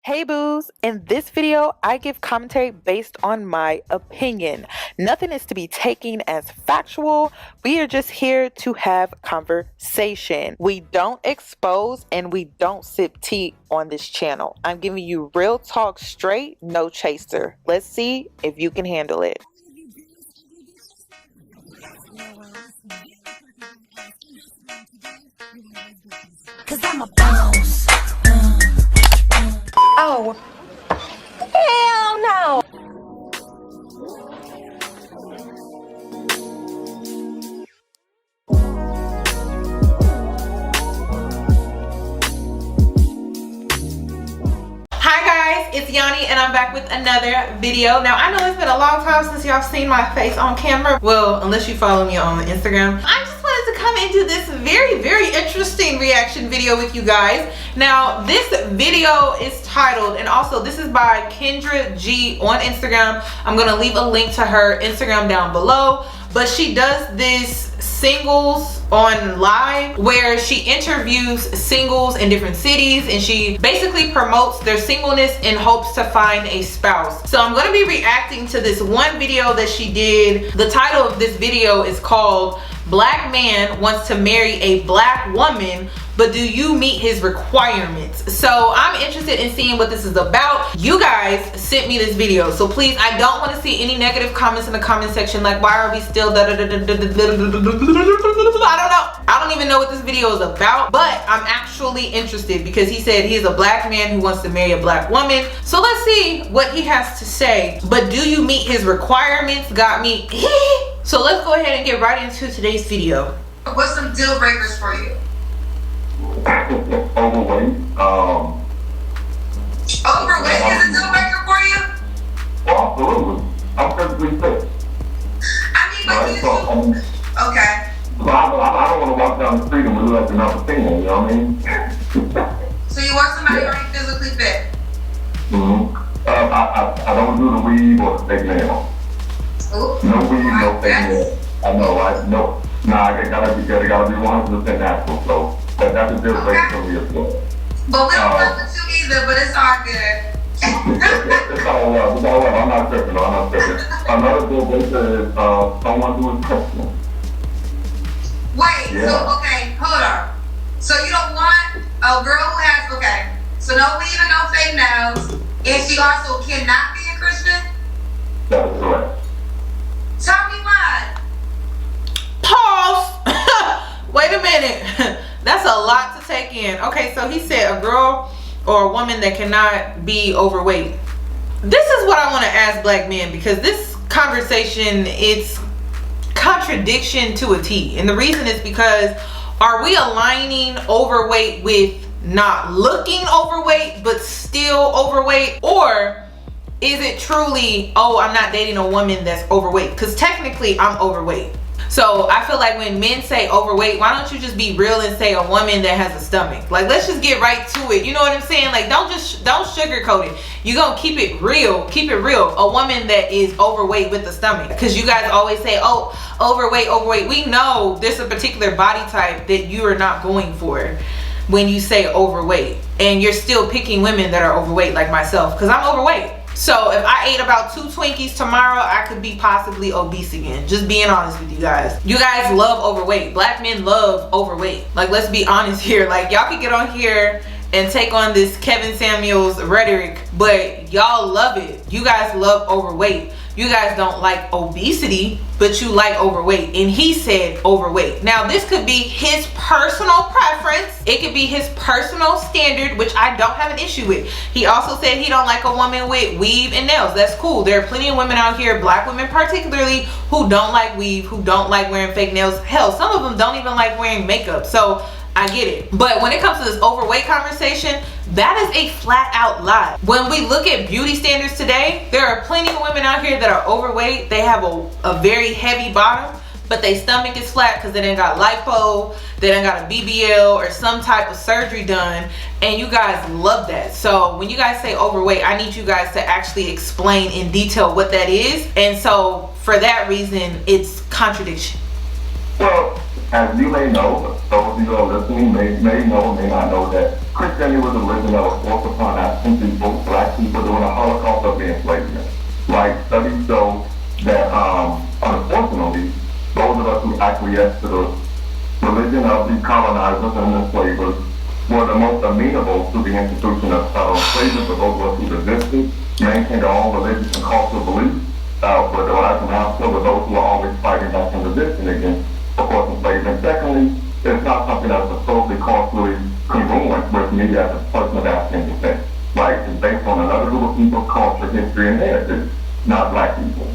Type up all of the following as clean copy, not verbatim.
Hey boos, in this video, I give commentary based on my opinion. Nothing is to be taken as factual. We are just here to have conversation. We don't expose and we don't sip tea on this channel. I'm giving you real talk straight, no chaser. Let's see if you can handle it. Cause I'm a boss. Oh, hell no. Hi guys, it's Yoni and I'm back with another video. Now I know it's been a long time since y'all seen my face on camera. Well, unless you follow me on Instagram. I just wanted to come and do this very interesting reaction video with you guys. Now this video is titled, and also this is by Kendra G on Instagram. I'm gonna leave a link to her Instagram down below. But she does this singles on live where she interviews singles in different cities and she basically promotes their singleness in hopes to find a spouse. So I'm going to be reacting to this one video that she did. The title of this video is called Black Man Wants to Marry a Black Woman, but do you meet his requirements? So I'm interested in seeing what this is about. You guys sent me this video, so please, I don't want to see any negative comments in the comment section like, why are we still I don't know. I don't even know what this video is about, but I'm actually interested because he said he is a black man who wants to marry a black woman. So let's see what he has to say. But do you meet his requirements? Got me. So let's go ahead and get right into today's video. What's some deal breakers for you? Overweight. Overweight is a deal breaker for you? Well, absolutely. I'm physically fit. I mean, but Right? you okay. So I don't want to walk down the street and look like another thing, you know what I mean? So you want somebody already physically fit? Mm-hmm. I don't do the weave or the fake nail. Ooh. No weave, no fake Yes. nail. I know, no. Nah, it gotta be 100% natural, so that's a deal breaker for me as well. But we don't fuck with you either, but it's all good. It's all right. I'm not tripping. Another deal breaker is someone who is Christian. Wait, Yeah. so okay, hold on. So you don't want a girl who has, okay, so no weave and no fake nails, and she also cannot be a Christian? That is correct. Tell me why. Pause. Wait a minute. That's a lot to take in. Okay, so he said a girl or a woman that cannot be overweight. This is what I want to ask black men, because this conversation, it's contradiction to a T. And the reason is because, are we aligning overweight with not looking overweight but still overweight? Or is it truly, oh, I'm not dating a woman that's overweight? Because technically I'm overweight. So I feel like when men say overweight, why don't you just be real and say a woman that has a stomach? Like, let's just get right to it. You know what I'm saying? Like, don't sugarcoat it. You gonna keep it real. Keep it real. A woman that is overweight with a stomach. Because you guys always say, oh, overweight. We know there's a particular body type that you are not going for when you say overweight. And you're still picking women that are overweight like myself, because I'm overweight. So if I ate about 2 Twinkies tomorrow, I could be possibly obese again. Just being honest with you guys. You guys love overweight. Black men love overweight. Like, let's be honest here. Like, y'all could get on here and take on this Kevin Samuels rhetoric, but y'all love it. You guys love overweight. You guys don't like obesity, but you like overweight. And he said overweight. Now, this could be his personal preference. It could be his personal standard, which I don't have an issue with. He also said he don't like a woman with weave and nails. That's cool. There are plenty of women out here, black women particularly, who don't like weave, who don't like wearing fake nails. Hell, some of them don't even like wearing makeup. So I get it. But when it comes to this overweight conversation, that is a flat out lie. When we look at beauty standards today, there are plenty of women out here that are overweight. They have a very heavy bottom, but their stomach is flat because they done got lipo, they done got a BBL or some type of surgery done, and you guys love that. So when you guys say overweight, I need you guys to actually explain in detail what that is. And so for that reason, it's contradiction. Well, as you may know, those of you who are listening may know, may not know that Christian Christianity was a religion that was forced upon African people, black people, during the Holocaust of the enslavement. Like, studies show that, unfortunately, those of us who acquiesced to the religion of the colonizers and the enslavers were the most amenable to the institution of slavery for those of us who resisted, maintained their own religious and cultural beliefs. For the white America were those who are always fighting back and resisting against, of course, enslavement. Secondly, it's not something that's supposedly culturally congruent with me as a person of African descent. Like, it's based on another group of people's culture, history, and heritage, not black people.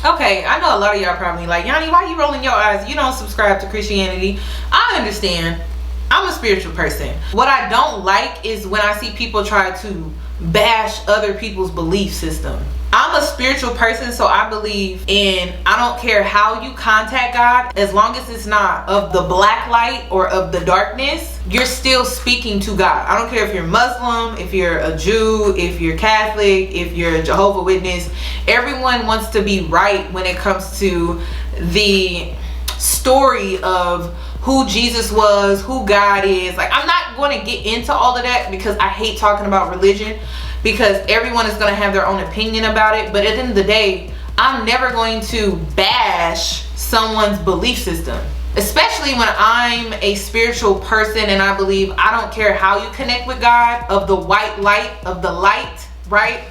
Okay, I know a lot of y'all probably like, Yoni, why you rolling your eyes? You don't subscribe to Christianity. I understand. I'm a spiritual person. What I don't like is when I see people try to bash other people's belief system. I'm a spiritual person, so I believe in, I don't care how you contact God, as long as it's not of the black light or of the darkness, you're still speaking to God. I don't care if you're Muslim, if you're a Jew, if you're Catholic, if you're a Jehovah's Witness. Everyone wants to be right when it comes to the story of who Jesus was, who God is. Like, I'm not going to get into all of that because I hate talking about religion, because everyone is going to have their own opinion about it. But at the end of the day, I'm never going to bash someone's belief system, especially when I'm a spiritual person and I believe, I don't care how you connect with God, of the white light, of the light, right?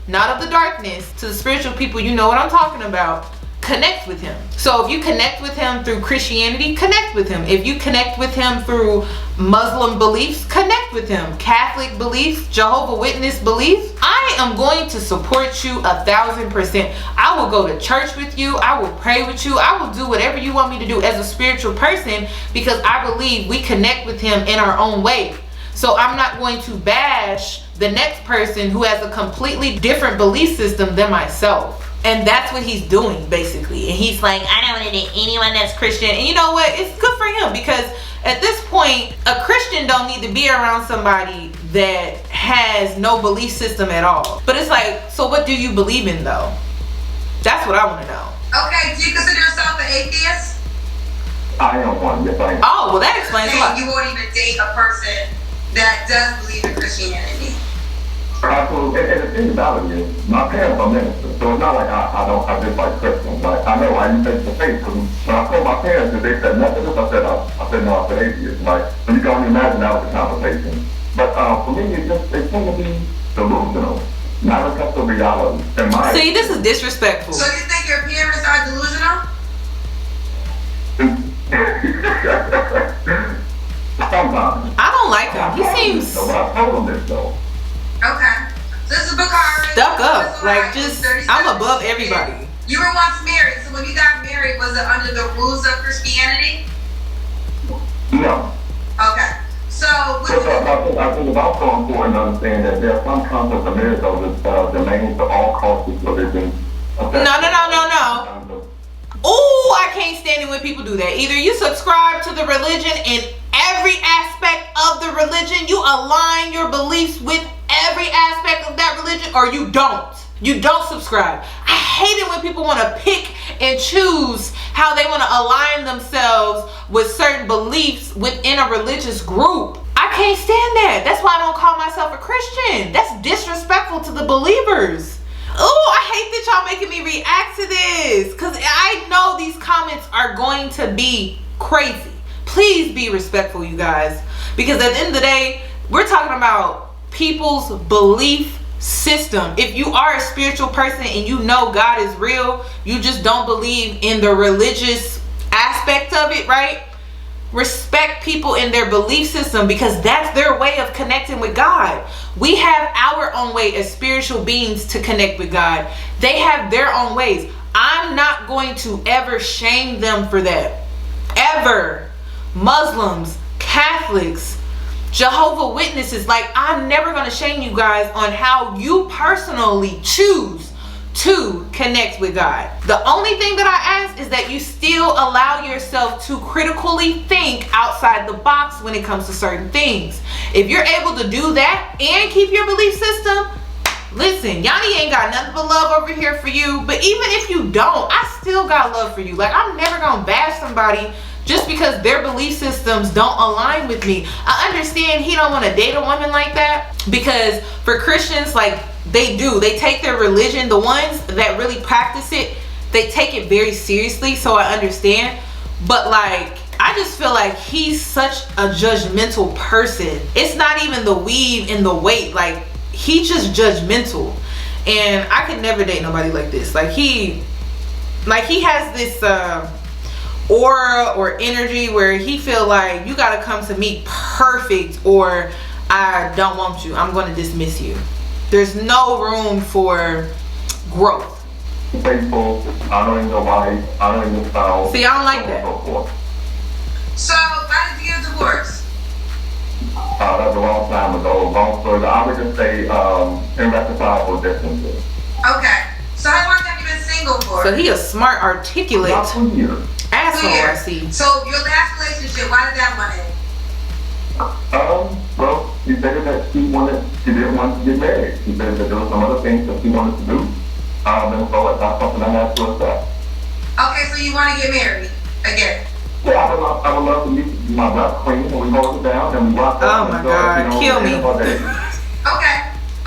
Not of the darkness. To the spiritual people, you know what I'm talking about. Connect with him. So if you connect with him through Christianity, connect with him. If you connect with him through Muslim beliefs, connect with him. Catholic beliefs, Jehovah's Witness beliefs, I am going to support you 1000%. I will go to church with you. I will pray with you. I will do whatever you want me to do as a spiritual person, because I believe we connect with him in our own way. So I'm not going to bash the next person who has a completely different belief system than myself. And that's what he's doing, basically. And he's like, I don't want to date anyone that's Christian. And you know what? It's good for him, because at this point, a Christian don't need to be around somebody that has no belief system at all. But it's like, so what do you believe in, though? That's what I want to know. Okay, do you consider yourself an atheist? I am one, yes I am. Oh, well, that explains a lot. You won't even date a person that does believe in Christianity. Absolutely. And the thing about it is, my parents are ministers, so it's not like I just like Christians. Like, I know I use face to face, because when I told my parents that they said Methodist, I said no, I said atheist. Like, so you can only imagine that was the conversation. But for me, it seems to be delusional, not a test of reality. See, this is disrespectful. So you think your parents are delusional? Sometimes. I don't like him. He seems I told them this though. Okay. This is Bakari. stuck up. Like, just, I'm above everybody. You were once married, so when you got married, was it under the rules of Christianity? No. Okay. So, I think it's also important to understand that there are some concepts of marriage that remain to all cultures, religions. No. Oh, I can't stand it when people do that. Either you subscribe to the religion in every aspect of the religion, you align your beliefs with every aspect of that religion, or you don't. You don't subscribe. I hate it when people want to pick and choose how they want to align themselves with certain beliefs within a religious group. I can't stand that. That's why I don't call myself a Christian. That's disrespectful to the believers. Oh, I hate that y'all making me react to this, because I know these comments are going to be crazy. Please be respectful, you guys, because at the end of the day, we're talking about people's belief system. If you are a spiritual person and you know God is real, you just don't believe in the religious aspect of it, right? Respect people in their belief system, because that's their way of connecting with God. We have our own way as spiritual beings to connect with God. They have their own ways. I'm not going to ever shame them for that. Ever. Muslims, Catholics, Jehovah's Witnesses, like, I'm never going to shame you guys on how you personally choose to connect with God. The only thing that I ask is that you still allow yourself to critically think outside the box when it comes to certain things. If you're able to do that and keep your belief system, listen, Yoni ain't got nothing but love over here for you. But even if you don't, I still got love for you. Like, I'm never gonna bash somebody just because their belief systems don't align with me. I understand he don't want to date a woman like that, because for Christians, like, they take their religion, the ones that really practice it, they take it very seriously, so I understand. But like, I just feel like he's such a judgmental person. It's not even the weave and the weight, like, he's just judgmental. And I could never date nobody like this. Like he has this aura or energy where he feel like you gotta come to me perfect or I don't want you. I'm gonna dismiss you. There's no room for growth. Faithful, honoring the wife, honoring the spouse. See, I don't like that. So, why did you get divorced? That's a long time ago. Long story. I would just say irreconcilable differences. Okay. So how long have you been single for? So he a smart, articulate About 2 years. asshole, I see. So your last relationship, why did that one end? Well, she said that she didn't want to get married. She said that there were some other things that she wanted to do. And so it's not something I had to accept. Okay, so you want to get married again? Yeah, I would love to meet my black queen and we hold it down and we rock Oh out. my God, kill me. Okay.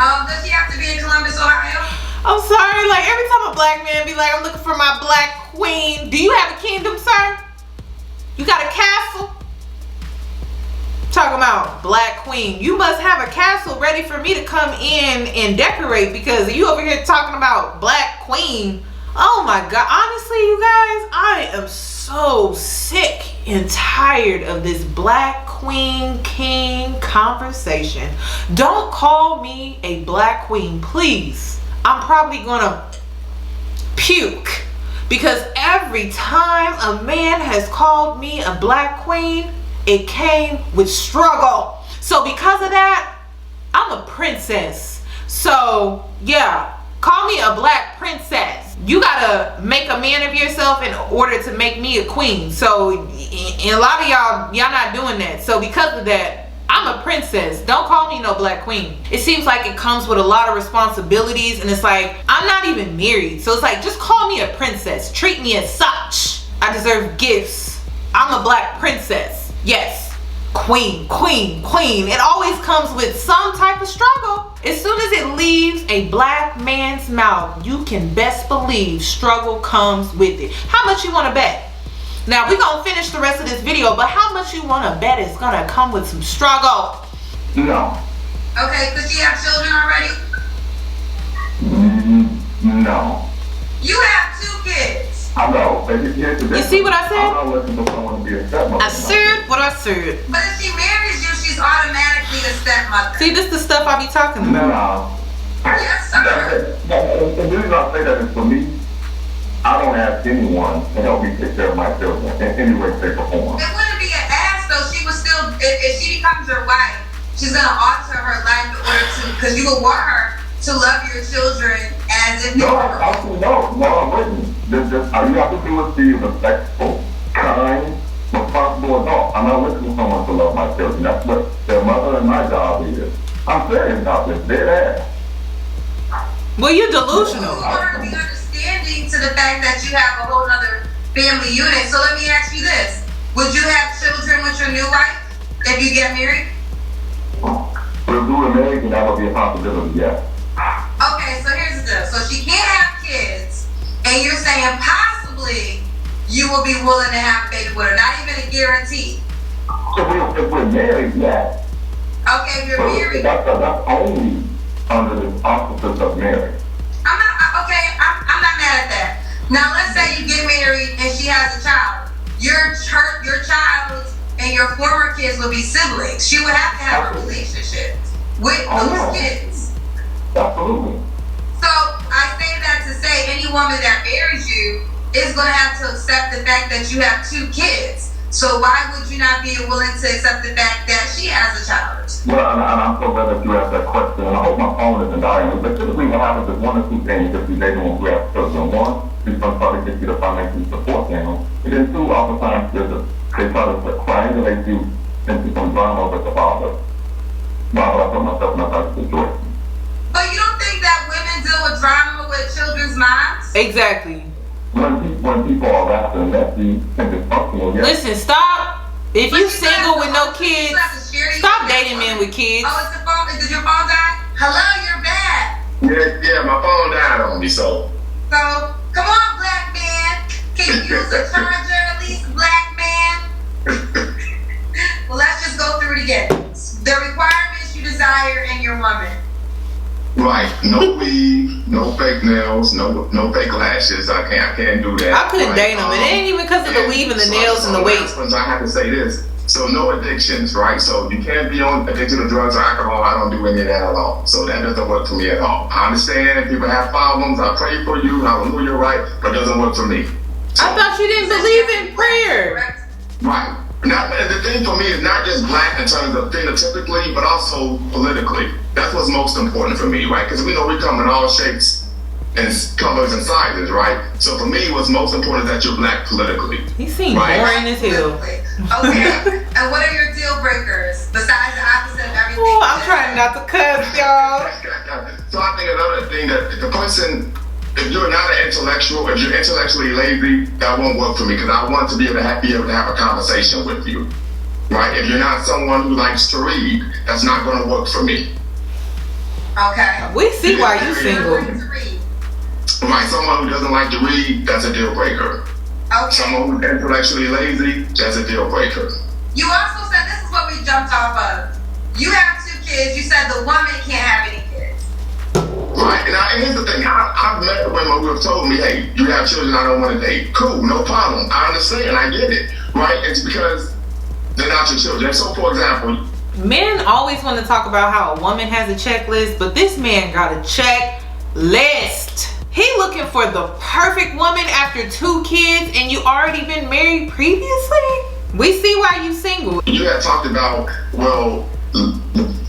Does she have to be in Columbus, Ohio? I'm sorry, like every time a black man be like, I'm looking for my black queen. Do you have a kingdom, sir? You got a castle? Talking about black queen. You must have a castle ready for me to come in and decorate, because you over here talking about black queen. Oh my God, honestly, you guys, I am so sick and tired of this black queen king conversation. Don't call me a black queen, please. I'm probably gonna puke, because every time a man has called me a black queen, it came with struggle. So because of that, I'm a princess. So yeah, call me a black princess. You gotta make a man of yourself in order to make me a queen. So and a lot of y'all not doing that. So because of that, I'm a princess. Don't call me no black queen. It seems like it comes with a lot of responsibilities, and it's like, I'm not even married. So it's like, just call me a princess. Treat me as such. I deserve gifts. I'm a black princess. Yes. Queen, queen, queen. It always comes with some type of struggle. As soon as it leaves a black man's mouth, you can best believe struggle comes with it. How much you want to bet? Now we're gonna finish the rest of this video, but how much you want to bet it's gonna come with some struggle? No. Okay, does she have children already? No. You have 2 kids. I know. You see what I said? I'm not looking for someone to be a stepmother. I said what I said. But if she marries you, she's automatically a stepmother. See, this is the stuff I be talking about. No. Yes, sir. The reason I say that is, for me, I don't ask anyone to help me take care of my children in any way, shape, or form. It wouldn't be an ass though. She would still, if she becomes your wife, she's gonna alter her life in order to, because you would want her to love your children as if they No, were. I wouldn't. All you have to do is be a respectful, kind, responsible adult. I'm not looking for someone to love my children. That's what their mother and my job is. I'm serious about this. Dead ass. Well, you're delusional. You want her to be understanding to the fact that you have a whole other family unit. So let me ask you this. Would you have children with your new wife if you get married? If we were married, then that would be a possibility, yes. Okay, so here's the deal. So she can't have kids, and you're saying possibly you will be willing to have a baby with her. Not even a guarantee. If we're married, yes. Okay, if you're married. That's only under the auspices of marriage. I'm not mad at that. Now let's say you get married and she has a child. Your child and your former kids will be siblings. She would have to have a relationship with those kids. Absolutely. So I say that to say any woman that marries you is going to have to accept the fact that you have 2 kids. So why would you not be willing to accept the fact that she has a child? Well, and I'm so glad that you asked that question, and I hope my phone isn't dying. But typically what happens is 1 or 2 things if you date someone who has children. 1, she's going to try to get you to financially support them. And then 2, oftentimes they try to triangulate you into some drama with the father. Wow, I put myself in that type of situation. But you don't think that women deal with drama with children's minds? Exactly. When when people are rather messy and dysfunctional, yes. Listen, stop. If you single with no kids, stop dating men with kids. Oh, it's the phone. Did your phone die? Hello, you're back. Yeah, my phone died on me, so. So, come on, black man. Can you use a charger at least, black man? Well, let's just go through it again. The requirements you desire in your woman. Right, no weave, no fake nails, no fake lashes. I can't do that. I couldn't right? date them, and it ain't even because of the weave and the nails and the weight. I have to say this. So no addictions, right? So you can't be addicted to drugs or alcohol. I don't do any of that at all. So that doesn't work for me at all. I understand people have problems. I pray for you. Hallelujah, right? But it doesn't work for me. So, I thought you didn't believe in prayer. right. The thing for me is not just black in terms of phenotypically, but also politically. That's what's most important for me, right? Because we know we come in all shapes and colors and sizes, right? So for me, what's most important is that you're black politically. He seemed right? boring as hell. Okay. And what are your deal breakers besides the opposite of everything? Oh, I'm trying not to cuss, y'all. So I think another thing that if the person, if you're not an intellectual, if you're intellectually lazy, that won't work for me because I want to be able to have a conversation with you, right? If you're not someone who likes to read, that's not going to work for me. Okay. We see why you single. Right, someone who doesn't like to read, that's a deal breaker. Okay. Someone who's intellectually lazy, that's a deal breaker. You also said, this is what we jumped off of. You have 2 kids. You said the woman can't have any kids. Right, and here's the thing. I've met women who have told me, hey, you have children, I don't want to date. Cool, no problem. I understand, I get it. Right, it's because they're not your children. So, for example, Men always want to talk about how a woman has a checklist, but this man got a checklist. He looking for the perfect woman after 2 kids, and you already been married previously? We see why you single. you had talked about, well,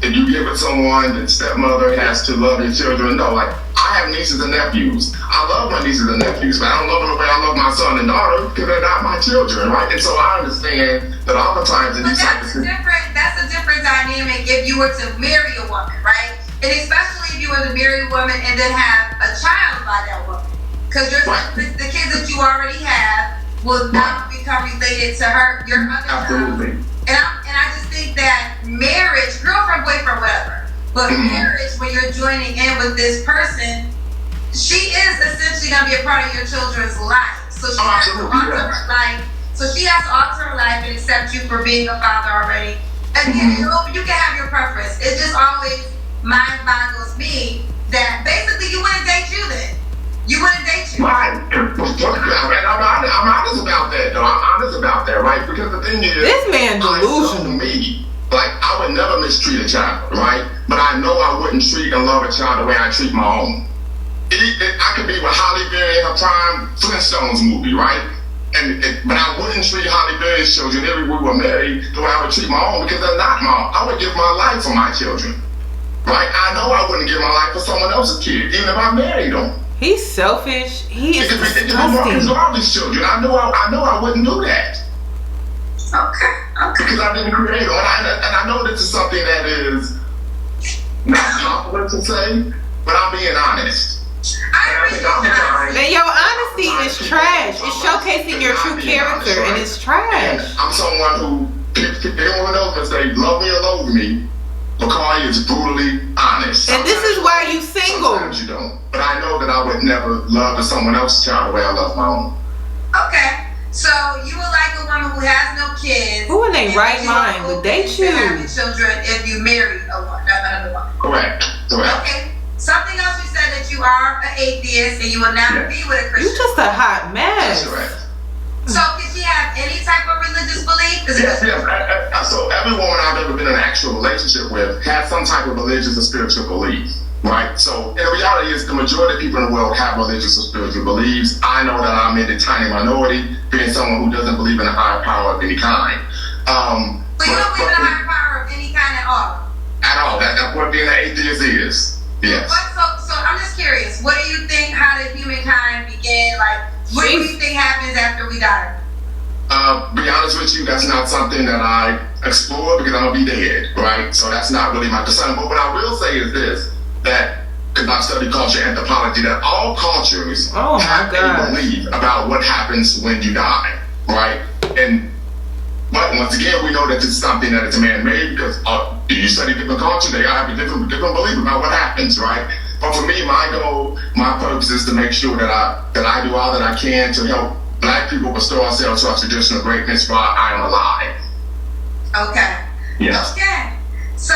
if you give it someone, the stepmother has to love your children. No, like, I have nieces and nephews. I love my nieces and nephews, but I don't love them the way I love my son and daughter because they're not my children, right? And so I understand that oftentimes in But these types of that's a different dynamic if you were to marry a woman, right? And especially if you were to marry a woman and then have a child by that woman. Because the kids that you already have will now become related to your other absolutely. child. And I just think that marriage, girlfriend, boyfriend, whatever, but marriage, when you're joining in with this person, she is essentially going to be a part of your children's life. So she has to alter her life. So she has to alter her life and accept you for being a father already. And you can have your preference. It just always mind boggles me that basically you wouldn't date you then. You wouldn't date you. Right. I'm honest about that, though. I'm honest about that, right? Because the thing is, This man delusional. To me, like, I would never mistreat a child, right? But I know I wouldn't treat and love a child the way I treat my own. I could be with Holly Berry in her prime Flintstones movie, right? But I wouldn't treat Holly Berry's children if we were married the way I would treat my own because they're not my own. I would give my life for my children, right? I know I wouldn't give my life for someone else's kid, even if I married them. He's selfish. He is disgusting. all these children. I know I wouldn't do that. Okay. Because I didn't create them. And I know this is something that is not popular to say, but I'm being honest. And your honesty is trash. It's showcasing your true character, and it's trash. I'm someone who, everyone else can say, love me or loathe me, Bakari is brutally honest. And this is why you single. Sometimes you don't. But I know that I would never love someone else's child the way I love my own. Okay. So you would like a woman who has no kids. Who in their right mind would date you? Having children if you marry another woman. Correct. Okay. Something else you said that you are an atheist and you will not be with a Christian. You just a hot mess. That's correct. So can she have any type of religious belief? Yes. So every woman I've ever been in an actual relationship with has some type of religious or spiritual belief, right? So the reality is the majority of people in the world have religious or spiritual beliefs. I know that I'm in the tiny minority, being someone who doesn't believe in a higher power of any kind. So you don't believe in a higher power of any kind at all? At all. That's what being an atheist is. Yes. So I'm just curious. What do you think? How did humankind begin? Like, what do you think happens after we die? Be honest with you, that's not something that I explore because I'm gonna be dead, right? So that's not really my concern. But what I will say is this: that because I've studied culture anthropology, that all cultures have a belief about what happens when you die, right? But once again, we know that it's something that is man-made because you study different cultures, they all have a different belief about what happens, right? But for me, my goal, my purpose is to make sure that I do all that I can to help Black people restore ourselves to our traditional greatness while I am alive. Okay. Yes. Okay. So,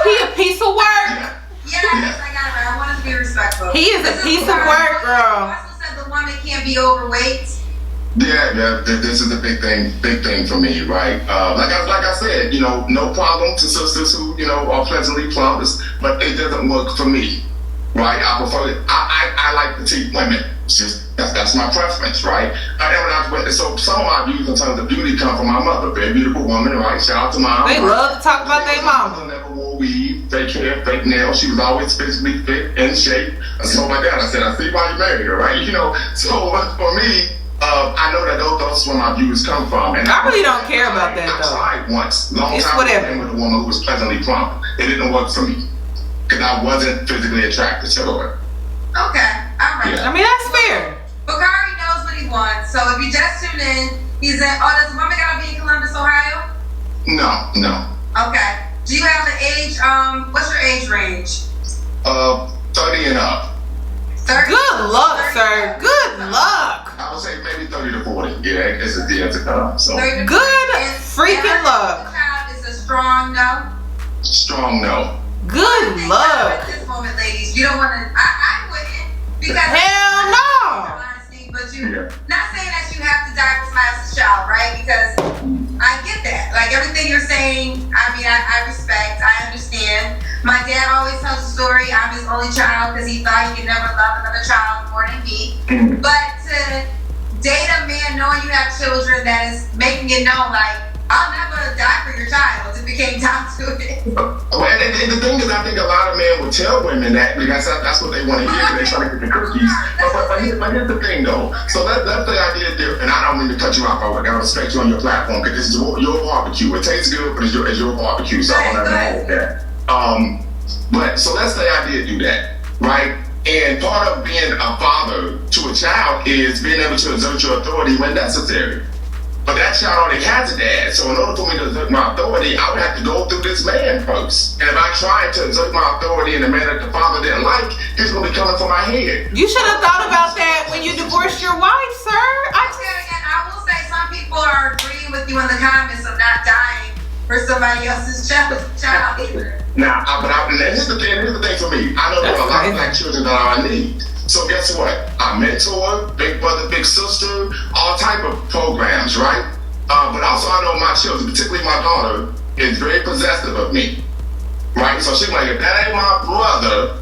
He a piece of work. Yes, I got it right. I want to be respectful. He is a piece of work, girl. You also said the woman can't be overweight. Yeah, this is a big thing for me, right? Like I said, no problem to sisters who, are pleasantly plump, but it doesn't work for me, right? I prefer, I like petite women. It's just, that's my preference, right? So some of my views in terms of beauty come from my mother, very beautiful woman, right? Shout out to mom. They love to talk about their mama. Never wore weave, fake hair, fake nails. She was always physically fit, in shape, and so like that. I said, I see why you married her, right? So for me, I know that those where my views come from, and I really don't care about that though. I tried once, long it's time whatever. ago, with a woman who was pleasantly plump. It didn't work for me because I wasn't physically attracted to her. Okay, all right. Yeah. I mean, that's fair. Bakari knows what he wants. So if you just tune in, he's in. Oh, does the woman gotta be in Columbus, Ohio? No. Okay. Do you have the age? What's your age range? 30 and up. 30. Good luck, sir. Good luck. I would say maybe 30 to 40. Yeah, it's a deal to come. So 30 to 40. Good And freaking luck. The child is a strong no. Strong no. Good luck. At this moment, ladies, you don't want to. I wouldn't because Hell no. honesty, but not saying that you have to die for somebody else's child, right? Because I get that. Like everything you're saying, I mean, I respect, I understand. My dad always tells the story. I'm his only child because he thought he could never love another child more than me. But to date a man knowing you have children that is making it known, like, I'll never die for your child if it came down to it. Well, and the thing is, I think a lot of men will tell women that because that's what they want to hear because they're trying to get the cookies. But here's the thing, though. So let's say I did different, and I don't mean to cut you off. I respect you on your platform because this is your barbecue. It tastes good, but it's your barbecue, so I want to know that. But so let's say I did do that, right? And part of being a father to a child is being able to exert your authority when necessary. But that child already has a dad, so in order for me to exert my authority, I would have to go through this man first. And if I tried to exert my authority in a manner that the father didn't like, he's going to be coming for my head. You should have thought about that when you divorced your wife, sir. And I will say some people are agreeing with you in the comments of not dying for somebody else's child either. Now, here's the thing for me. I know there are a lot of Black children that are in need. So guess what? I mentor, big brother, big sister, all type of programs, right? But also I know my children, particularly my daughter, is very possessive of me, right? So she's like, if that ain't my brother,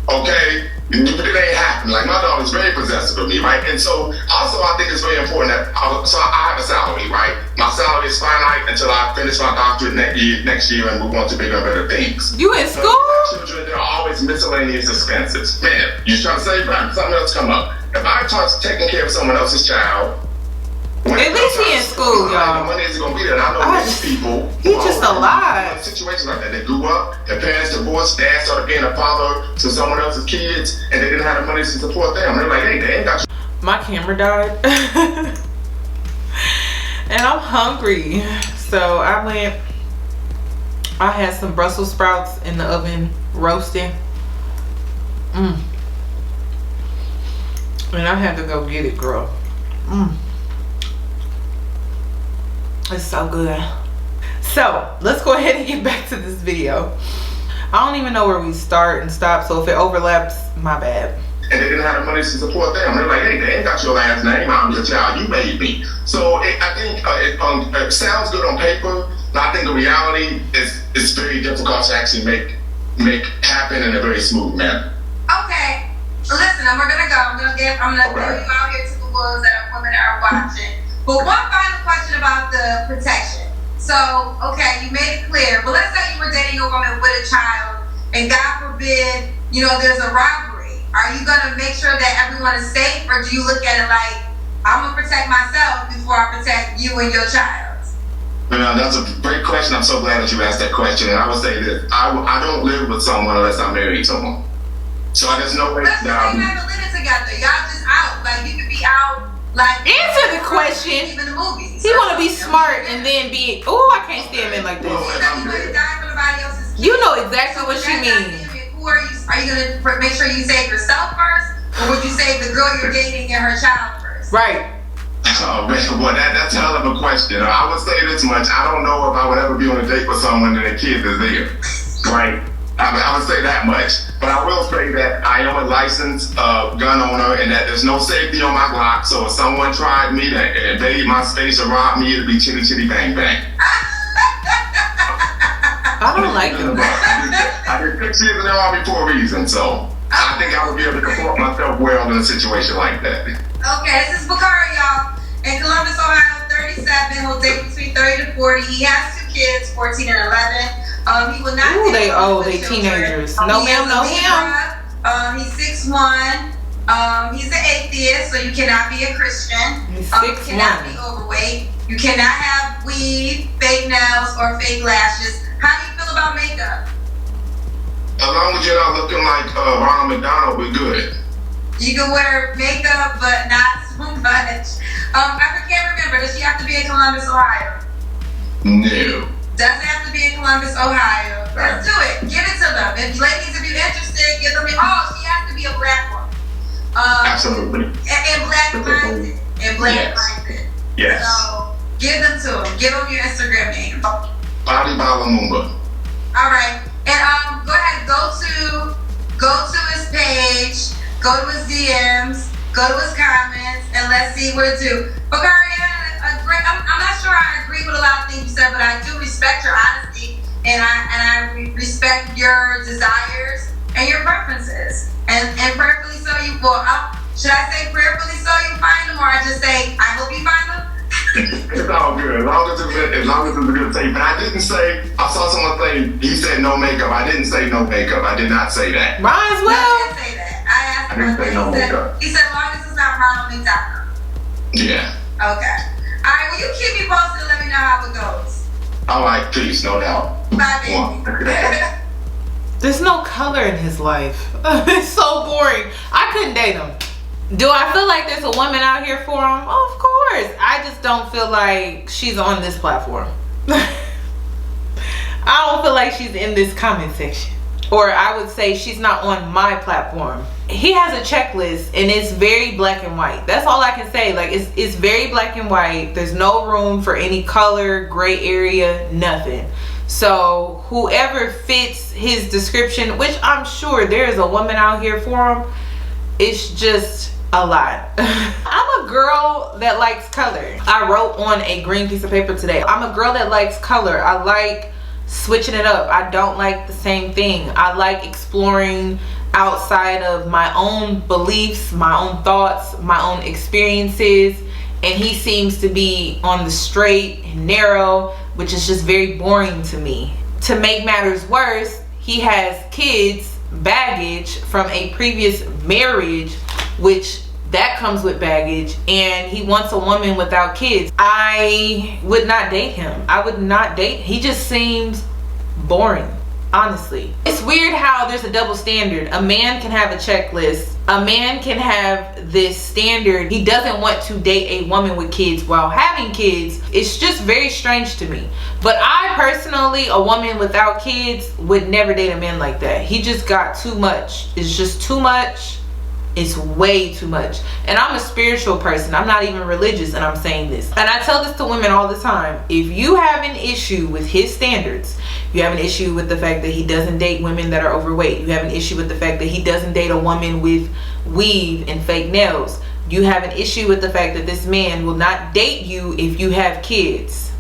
okay, it ain't happening. Like my daughter's very possessive of me, right? And so also I think it's very important that I have a salary, right? My salary is finite until I finish my doctorate next year and move on to bigger and better things. You in school? Children, there are always miscellaneous expenses. Man, you're trying to save money, something else come up. If I start taking care of someone else's child, at least he in school, y'all. The money is gonna be there. And I know these people. He just alive. Situations like that. They grew up, their parents divorced, dad started being a father to someone else's kids, and they didn't have the money to support them. They're like, hey, they ain't got you. My camera died. And I'm hungry. So I had some Brussels sprouts in the oven roasting. And I had to go get it, girl. It's so good. So let's go ahead and get back to this video. I don't even know where we start and stop, so if it overlaps, my bad. And they didn't have the money to support them. They're like, hey, they ain't got your last name. I'm your child. You made me. So I think it sounds good on paper, but I think the reality is very difficult to actually make happen in a very smooth manner. Okay, listen, we're gonna go. I'm gonna throw you out here to the wolves that are women that are watching. But one final question about the protection. So, okay, you made it clear, but let's say you were dating a woman with a child, and God forbid, there's a robbery. Are you gonna make sure that everyone is safe, or do you look at it like, I'm gonna protect myself before I protect you and your child? That's a great question. I'm so glad that you asked that question. And I would say this: I don't live with someone unless I'm married to someone. So there's no way Let's just that say you haven't living together. Y'all just out. Like you could be out. Like Answer the question. Even the movies. He want to be smart and then be. Oh, I can't stand men like this. You know exactly what she means. Who are you? Are you gonna make sure you save yourself first, or would you save the girl you're dating and her child first? Right. Oh man, well that's a hell of a question. I would say this much: I don't know if I would ever be on a date with someone and a kid is there. Right. I would say that much, but I will say that I am a licensed gun owner and that there's no safety on my block. So if someone tried me to invade my space or rob me, it'd be chitty chitty bang bang. I don't like him. I did 6 years in the Army for a reason, so I think I would be able to comport myself well in a situation like that. Okay, this is Bakari, y'all. In Columbus, Ohio, 37, he'll date between 30 to 40. He has 2 kids, 14 and 11. He will not. Ooh, they teenagers. No ma'am, no him. He's 6'1". He's an atheist, so you cannot be a Christian. He's You cannot 6'1". be overweight. You cannot have weave, fake nails, or fake lashes. How do you feel about makeup? As long as you're not looking like Ronald McDonald, we're good. You can wear makeup, but not so much. I can't remember. Does she have to be in Columbus, Ohio? No. Doesn't have to be in Columbus, Ohio. Let's do it. Give it to them. If ladies, if you're interested, give them. Oh, she has to be a black one. Absolutely. And black minded. And black minded. Yes. So give them to them. Give them your Instagram name. Body Balamumba. All right. And go ahead. Go to his page. Go to his DMs. Go to his comments, and let's see what it do. Bakari, I'm not sure I agree with a lot of things you said, but I do respect your honesty, and I respect your desires and your preferences. And prayerfully so you, should I say prayerfully so you find them, or I just say, I hope you find them? It's all good, as long as it's a good tape. And I didn't say, I saw someone say, he said no makeup. I didn't say no makeup. I did not say that. Might as well. I didn't say that. I asked I didn't say no makeup. He said, as long as it's not Ronald McDonald. Yeah. Okay. All right, well, you keep me posted and let me know how it goes. All right, peace, no doubt. Bye, baby. There's no color in his life. It's so boring. I couldn't date him. Do I feel like there's a woman out here for him? Of course. I just don't feel like she's on this platform. I don't feel like she's in this comment section. Or I would say she's not on my platform. He has a checklist and it's very black and white. That's all I can say. Like it's very black and white. There's no room for any color, gray area, nothing. So whoever fits his description, which I'm sure there's a woman out here for him, it's just a lot. I'm a girl that likes color. I wrote on a green piece of paper today. I'm a girl that likes color. I like switching it up. I don't like the same thing. I like exploring outside of my own beliefs, my own thoughts, my own experiences, and he seems to be on the straight and narrow, which is just very boring to me. To make matters worse, he has kids, baggage from a previous marriage, which that comes with baggage, and he wants a woman without kids. I would not date him. I would not date. He just seems boring, honestly. It's weird how there's a double standard. A man can have a checklist. A man can have this standard. He doesn't want to date a woman with kids while having kids. It's just very strange to me. But I personally, a woman without kids, would never date a man like that. He just got too much. It's just too much. It's way too much. And I'm a spiritual person. I'm not even religious, and I'm saying this. And I tell this to women all the time. If you have an issue with his standards, you have an issue with the fact that he doesn't date women that are overweight, you have an issue with the fact that he doesn't date a woman with weave and fake nails, you have an issue with the fact that this man will not date you if you have kids,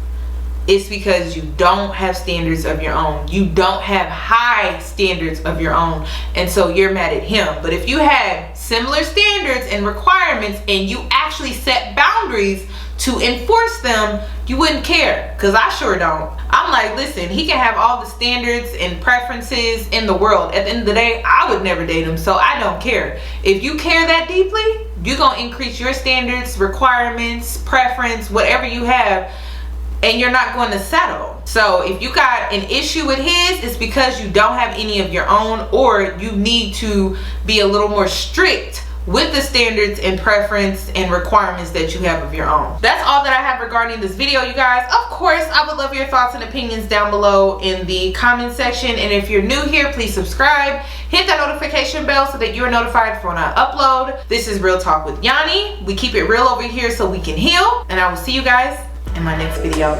it's because you don't have standards of your own. You don't have high standards of your own, and so you're mad at him. But if you had similar standards and requirements and you actually set boundaries to enforce them, you wouldn't care, because I sure don't. I'm like, listen, he can have all the standards and preferences in the world. At the end of the day, I would never date him, so I don't care. If you care that deeply, you're gonna increase your standards, requirements, preference, whatever you have. and you're not going to settle. So if you got an issue with his, it's because you don't have any of your own, or you need to be a little more strict with the standards and preference and requirements that you have of your own. That's all that I have regarding this video, you guys. Of course, I would love your thoughts and opinions down below in the comment section. And if you're new here, please subscribe. Hit that notification bell so that you're notified for when I upload. This is Real Talk with Yoni. We keep it real over here so we can heal. And I will see you guys in my next video.